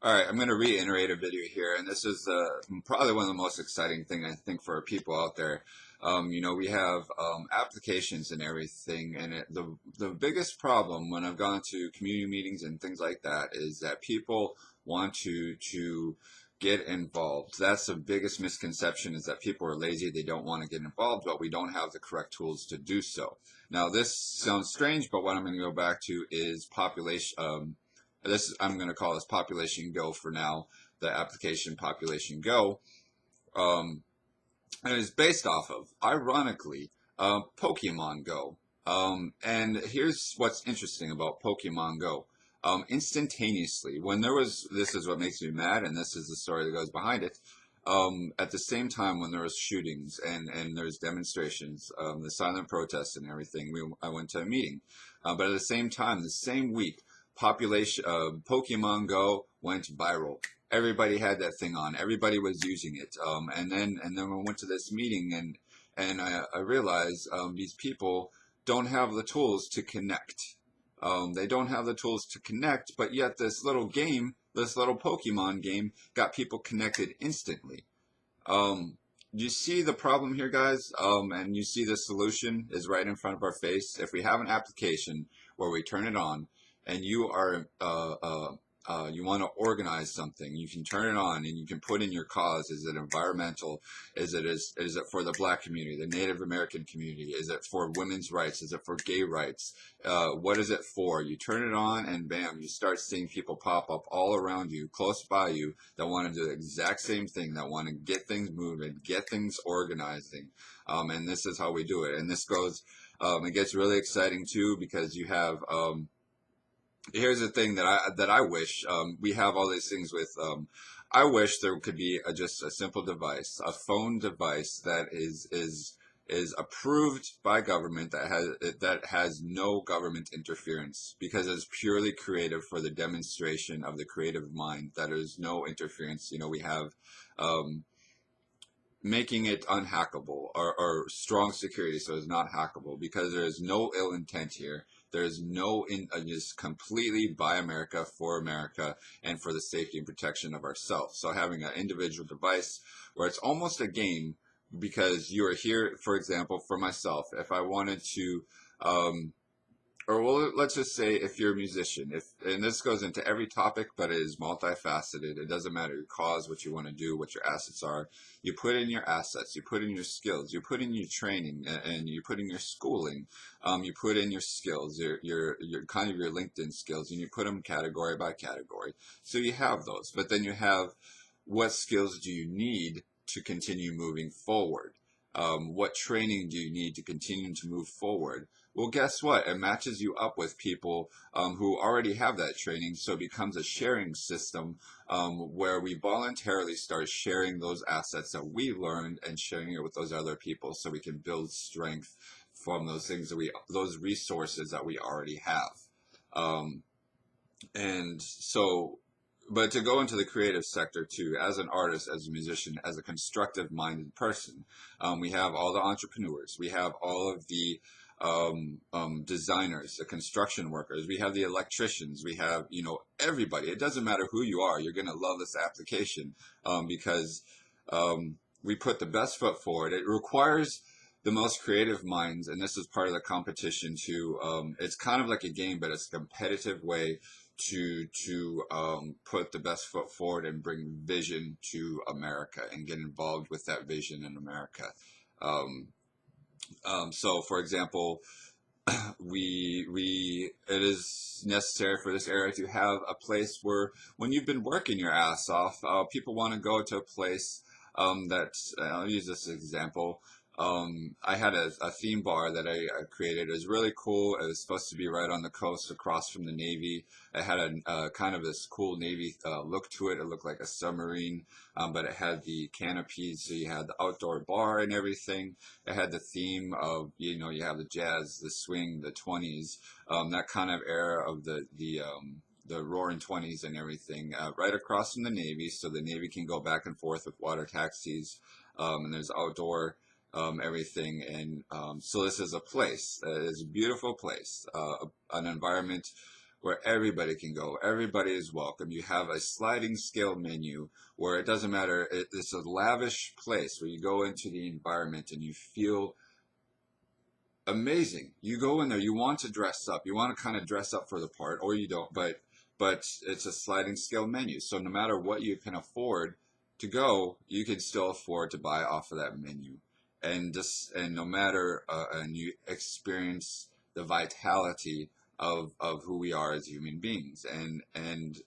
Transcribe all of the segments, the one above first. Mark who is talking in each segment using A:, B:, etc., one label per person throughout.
A: All right, I'm going to reiterate a video here, and this is probably one of the most exciting thing I think for people out there. We have applications and everything, and the biggest problem when I've gone to community meetings and things like that is that people want to get involved. That's the biggest misconception, is that people are lazy, they don't want to get involved, but we don't have the correct tools to do so. Now, this sounds strange, but what I'm going to go back to is population. This I'm going to call this Population Go for now, the application Population Go, um, and it's based off of, ironically, Pokemon Go. And here's what's interesting about Pokemon Go. Instantaneously, when there was, this is what makes me mad, and this is the story that goes behind it. At the same time, when there was shootings and there's demonstrations, the silent protests and everything, I went to a meeting. But at the same time, the same week, Pokemon Go went viral. Everybody had that thing on. Everybody was using it. And then we went to this meeting, and I realized these people don't have the tools to connect. They don't have the tools to connect, but yet this little game, this little Pokemon game, got people connected instantly. You see the problem here, guys, and you see the solution is right in front of our face. If we have an application where we turn it on, and you want to organize something, you can turn it on and you can put in your cause. Is it environmental? Is it for the Black community, the Native American community? Is it for women's rights? Is it for gay rights? What is it for? You turn it on, and bam, you start seeing people pop up all around you, close by you, that want to do the exact same thing, that want to get things moving, get things organizing. And this is how we do it. And this goes, it gets really exciting too, because you have, here's the thing that I wish, we have all these things with. I wish there could be just a simple device, a phone device that is approved by government, that has no government interference, because it's purely creative, for the demonstration of the creative mind. That is no interference. We have, making it unhackable, or strong security so it's not hackable, because there is no ill intent here. There's no just completely by America, for America, and for the safety and protection of ourselves. So having an individual device where it's almost a game, because you are here, for example, for myself, if I wanted to, or well, let's just say, if you're a musician, and this goes into every topic, but it is multifaceted. It doesn't matter your cause, what you want to do, what your assets are. You put in your assets, you put in your skills, you put in your training, and you put in your schooling. You put in your skills, your kind of your LinkedIn skills, and you put them category by category. So you have those, but then you have, what skills do you need to continue moving forward? What training do you need to continue to move forward? Well, guess what? It matches you up with people who already have that training, so it becomes a sharing system, where we voluntarily start sharing those assets that we learned, and sharing it with those other people, so we can build strength from those things those resources that we already have. Um, and so, but to go into the creative sector too, as an artist, as a musician, as a constructive minded person, we have all the entrepreneurs, we have all of the designers, the construction workers, we have the electricians, we have, everybody. It doesn't matter who you are, you're going to love this application, because we put the best foot forward. It requires the most creative minds, and this is part of the competition too. It's kind of like a game, but it's a competitive way to put the best foot forward and bring vision to America, and get involved with that vision in America. Um, so, for example, it is necessary for this era to have a place where, when you've been working your ass off, people want to go to a place, I'll use this example. I had a theme bar that I created. It was really cool. It was supposed to be right on the coast, across from the Navy. It had a kind of this cool Navy look to it. It looked like a submarine, but it had the canopies, so you had the outdoor bar and everything. It had the theme of, you have the jazz, the swing, the 20s, that kind of era of the roaring 20s and everything, right across from the Navy, so the Navy can go back and forth with water taxis, and there's outdoor, everything. And so this is a place, it's a beautiful place, an environment where everybody can go. Everybody is welcome. You have a sliding scale menu where it doesn't matter. It's a lavish place where you go into the environment and you feel amazing. You go in there, you want to dress up, you want to kind of dress up for the part, or you don't, but it's a sliding scale menu. So no matter what you can afford to go, you can still afford to buy off of that menu. And no matter and you experience the vitality of who we are as human beings. And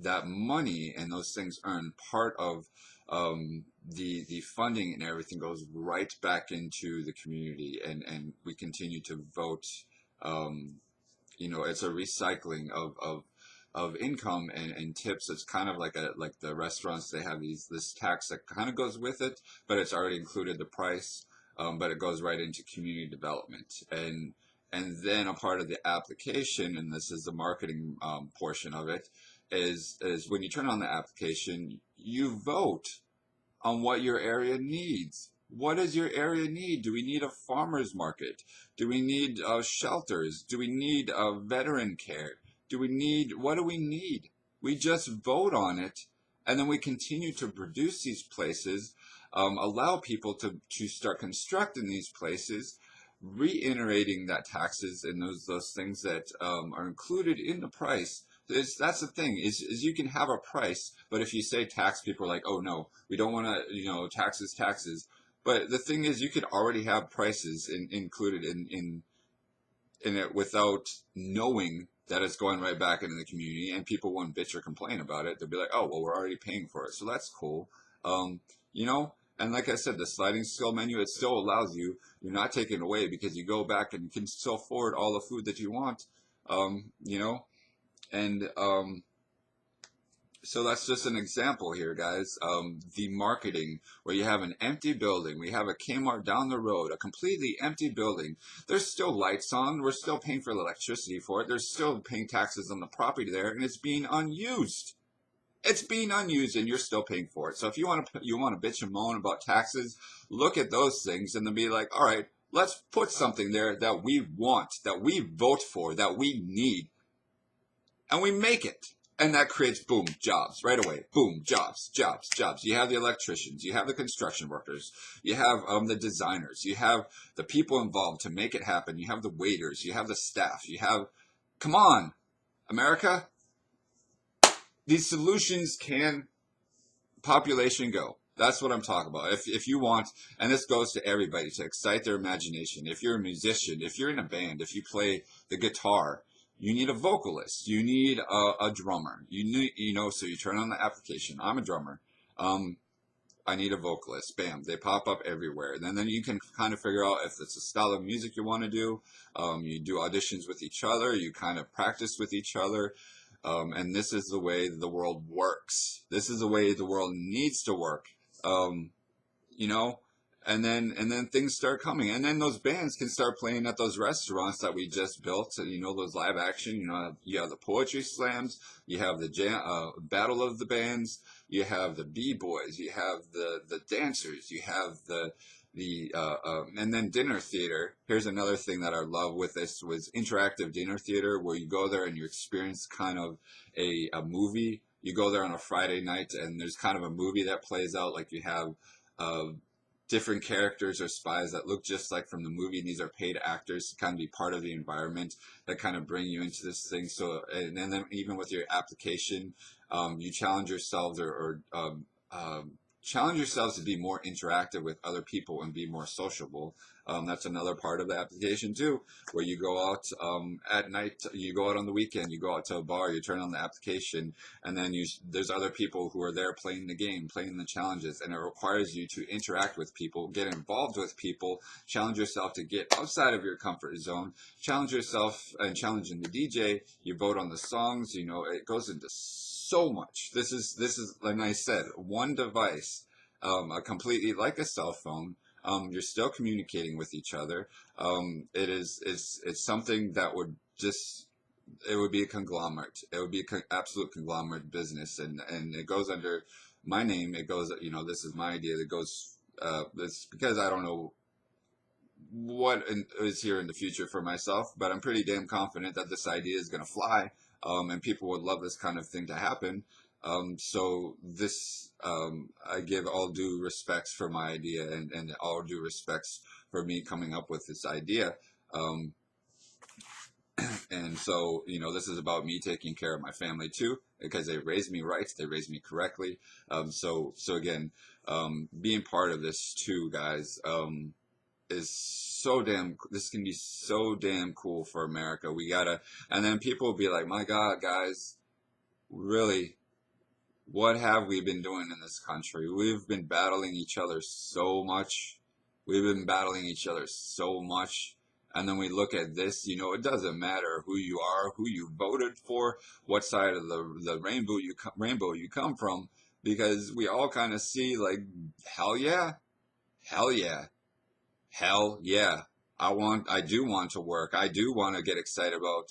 A: that money and those things earned part of the funding and everything goes right back into the community, and we continue to vote. um, it's a recycling of income and tips. It's kind of like the restaurants, they have this tax that kind of goes with it, but it's already included the price. But it goes right into community development, and then a part of the application, and this is the marketing portion of it, is when you turn on the application, you vote on what your area needs. What does your area need? Do we need a farmer's market? Do we need shelters? Do we need veteran care? What do we need? We just vote on it, and then we continue to produce these places, allow people to start constructing these places, reiterating that taxes and those things that are included in the price. That's the thing is you can have a price, but if you say tax, people are like, oh no, we don't want to, taxes. But the thing is, you could already have prices included in it without knowing that it's going right back into the community, and people won't bitch or complain about it. They'll be like, oh, well, we're already paying for it, so that's um, and like I said, the sliding scale menu, it still allows you're not taking it away, because you go back and you can still afford all the food that you want. um, you know, and So that's just an example here, guys. The marketing, where you have an empty building. We have a Kmart down the road, a completely empty building. There's still lights on. We're still paying for electricity for it. There's still paying taxes on the property there, and it's being unused. It's being unused, and you're still paying for it. So if you want to bitch and moan about taxes, look at those things and then be like, all right, let's put something there that we want, that we vote for, that we need, and we make it. And that creates, boom, jobs right away. Boom, jobs, jobs, jobs. You have the electricians, you have the construction workers, you have the designers, you have the people involved to make it happen, you have the waiters, you have the staff, come on, America. These solutions can population go. That's what I'm talking about. If you want, and this goes to everybody, to excite their imagination. If you're a musician, if you're in a band, if you play the guitar, you need a vocalist. You need a drummer. So you turn on the application. I'm a drummer. I need a vocalist. Bam, they pop up everywhere. And then you can kind of figure out if it's a style of music you want to do. You do auditions with each other. You kind of practice with each other. And this is the way the world works. This is the way the world needs to work. Um, you know, and then things start coming, and then those bands can start playing at those restaurants that we just built. Those live action. You have the poetry slams, you have the battle of the bands, you have the b-boys, you have the dancers, you have and then dinner theater. Here's another thing that I love with this was interactive dinner theater, where you go there and you experience kind of a movie. You go there on a Friday night, and there's kind of a movie that plays out. Like, you have uh, different characters or spies that look just like from the movie, and these are paid actors to kind of be part of the environment that kind of bring you into this thing. So, and then even with your application, you challenge yourselves or challenge yourselves to be more interactive with other people and be more sociable. That's another part of the application too, where you go out at night, you go out on the weekend, you go out to a bar, you turn on the application, and then there's other people who are there playing the game, playing the challenges, and it requires you to interact with people, get involved with people, challenge yourself to get outside of your comfort zone, challenge yourself and challenging the DJ. You vote on the songs. It goes into so much. This is like I said, one device, a completely like a cell phone. You're still communicating with each other. It's something that it would be a conglomerate. It would be an absolute conglomerate business, and it goes under my name. It goes, this is my idea. That goes, it's because I don't know is here in the future for myself, but I'm pretty damn confident that this idea is going to fly, and people would love this kind of thing to happen. So this, I give all due respects for my idea, and all due respects for me coming up with this idea. Um, and so, this is about me taking care of my family too, because they raised me right, they raised me correctly. So again, being part of this too, guys, is this can be so damn cool for America. And then people will be like, my God, guys, really, what have we been doing in this country? We've been battling each other so much. We've been battling each other so much. And then we look at this, it doesn't matter who you are, who you voted for, what side of the rainbow you come from, because we all kind of see like, hell yeah, hell yeah, hell yeah. I do want to work. I do want to get excited about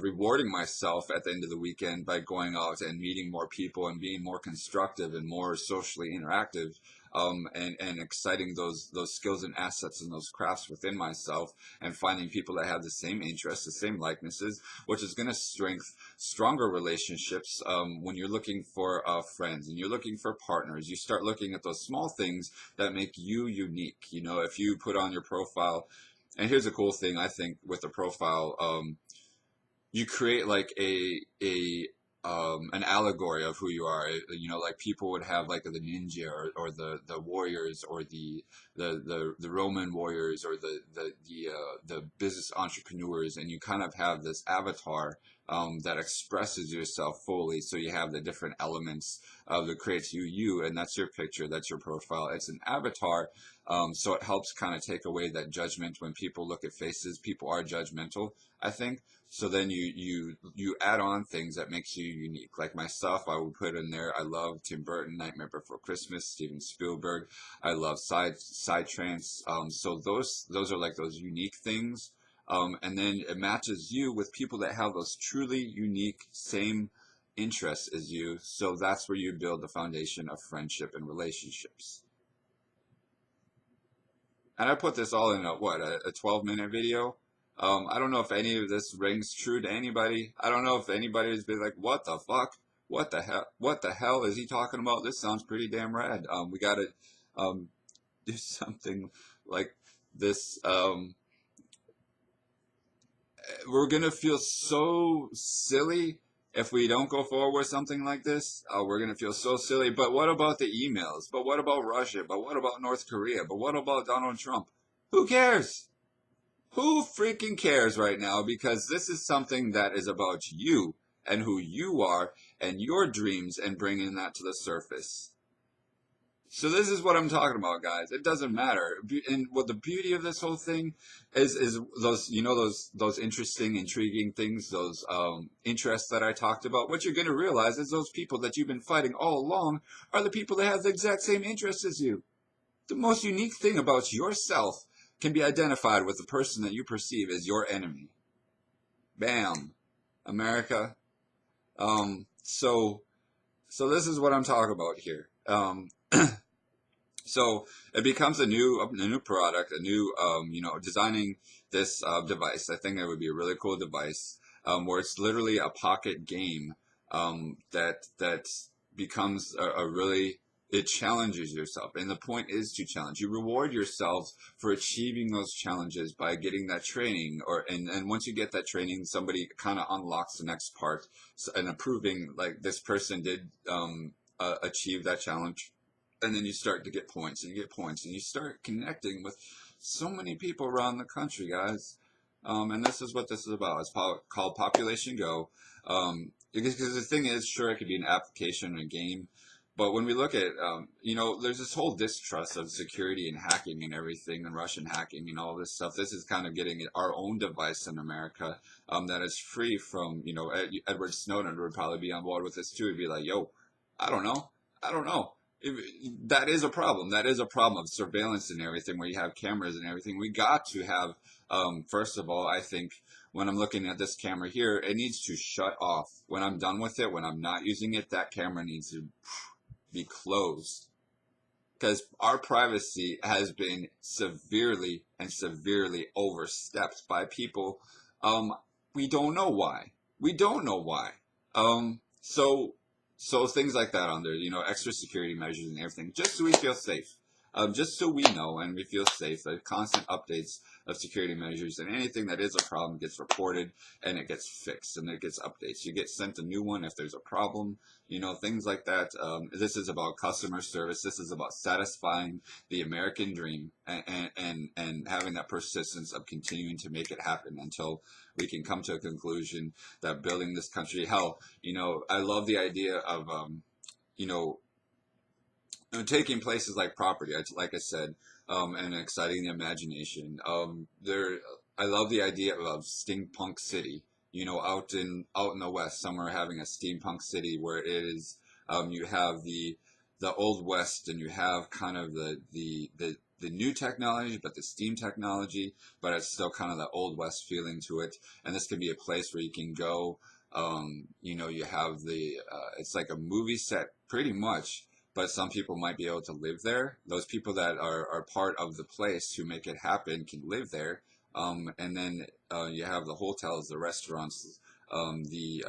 A: rewarding myself at the end of the weekend by going out and meeting more people and being more constructive and more socially interactive, and exciting those skills and assets and those crafts within myself, and finding people that have the same interests, the same likenesses, which is going to strengthen stronger relationships. When you're looking for friends and you're looking for partners, you start looking at those small things that make you unique. If you put on your profile, and here's a cool thing I think with a profile, you create like an allegory of who you are. Like people would have like the ninja, or the warriors, or the Roman warriors, or the business entrepreneurs, and you kind of have this avatar that expresses yourself fully. So you have the different elements that creates you, and that's your picture, that's your profile. It's an avatar, so it helps kind of take away that judgment. When people look at faces, people are judgmental, I think. So then you add on things that makes you unique. Like myself, I would put in there, I love Tim Burton, Nightmare Before Christmas, Steven Spielberg. I love Psytrance. So those are like those unique things. And then it matches you with people that have those truly unique same interests as you. So that's where you build the foundation of friendship and relationships. And I put this all in a 12-minute video. I don't know if any of this rings true to anybody. I don't know if anybody's been like, what the fuck? What the hell is he talking about? This sounds pretty damn rad. We gotta do something like this. We're gonna feel so silly if we don't go forward with something like this. We're gonna feel so silly. But what about the emails? But what about Russia? But what about North Korea? But what about Donald Trump? Who cares? Who freaking cares right now? Because this is something that is about you and who you are and your dreams, and bringing that to the surface. So this is what I'm talking about, guys. It doesn't matter. And what the beauty of this whole thing is those, those interesting, intriguing things, those interests that I talked about. What you're going to realize is those people that you've been fighting all along are the people that have the exact same interests as you. The most unique thing about yourself can be identified with the person that you perceive as your enemy. Bam. America. So this is what I'm talking about here. So it becomes a new product, designing this device. I think it would be a really cool device, where it's literally a pocket game, that becomes a really, it challenges yourself. And the point is to challenge. You reward yourself for achieving those challenges by getting that training, and once you get that training, somebody kind of unlocks the next part, and approving like this person did achieve that challenge. And then you start to get points, and you get points, and you start connecting with so many people around the country, guys. And this is what this is about. It's called Population Go. Because the thing is, sure, it could be an application, a game, but when we look at, there's this whole distrust of security and hacking and everything, and Russian hacking and all this stuff. This is kind of getting our own device in America, that is free from, Edward Snowden would probably be on board with this too. He'd be like, yo, I don't know. That is a problem. That is a problem of surveillance and everything, where you have cameras and everything. We got to have, first of all, I think when I'm looking at this camera here, it needs to shut off. When I'm done with it, when I'm not using it, that camera needs to be closed. because our privacy has been severely and severely overstepped by people. Um, we don't know why. We don't know why. So things like that on there, extra security measures and everything, just so we feel safe. Just so we know and we feel safe. Like constant updates of security measures, and anything that is a problem gets reported and it gets fixed and it gets updates. You get sent a new one if there's a problem, things like that. This is about customer service. This is about satisfying the American dream, and having that persistence of continuing to make it happen until we can come to a conclusion that building this country, hell, I love the idea of, you know, taking places like property, like I said, and exciting the imagination. I love the idea of steampunk city. Out in the West, somewhere having a steampunk city where it is, you have the old West, and you have kind of the new technology, but the steam technology, but it's still kind of the old West feeling to it. And this could be a place where you can go. You have it's like a movie set pretty much, but some people might be able to live there. Those people that are part of the place who make it happen can live there. And then you have the hotels, the restaurants, the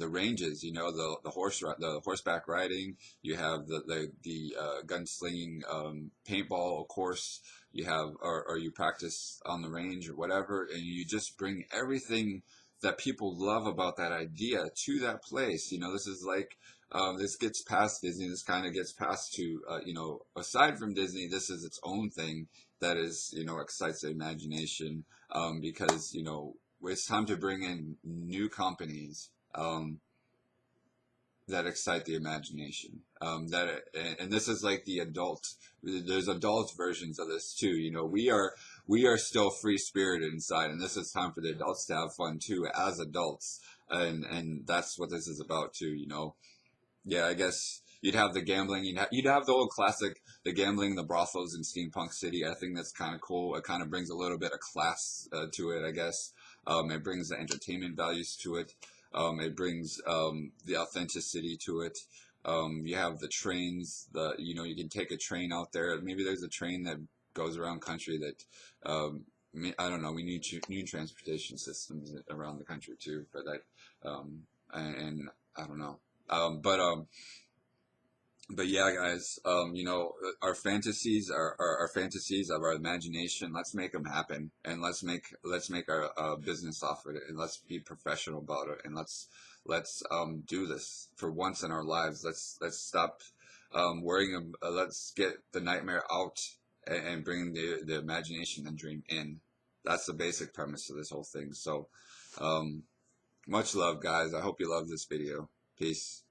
A: ranges. The horseback riding. You have the gunslinging, paintball, of course. You have or you practice on the range or whatever, and you just bring everything that people love about that idea to that place. This is like, this gets past Disney. This kind of gets past to, aside from Disney, this is its own thing that is, excites the imagination, because, it's time to bring in new companies, that excite the imagination. And this is like the adult. There's adult versions of this too. We are still free spirited inside, and this is time for the adults to have fun too as adults, and that's what this is about too. Yeah, I guess you'd have the gambling. You'd have the old classic, the gambling, the brothels in Steampunk City. I think that's kind of cool. It kind of brings a little bit of class to it, I guess. It brings the entertainment values to it. It brings the authenticity to it. You have the trains. You can take a train out there. Maybe there's a train that goes around country that. I don't know. We need new transportation systems around the country too, for that. And I don't know. But yeah, guys, our fantasies are fantasies of our imagination. Let's make them happen, and let's make our business off of it, and let's be professional about it, and let's do this for once in our lives. Let's stop worrying. Let's get the nightmare out, and bring the imagination and dream in. That's the basic premise of this whole thing. So, much love, guys. I hope you love this video. Peace.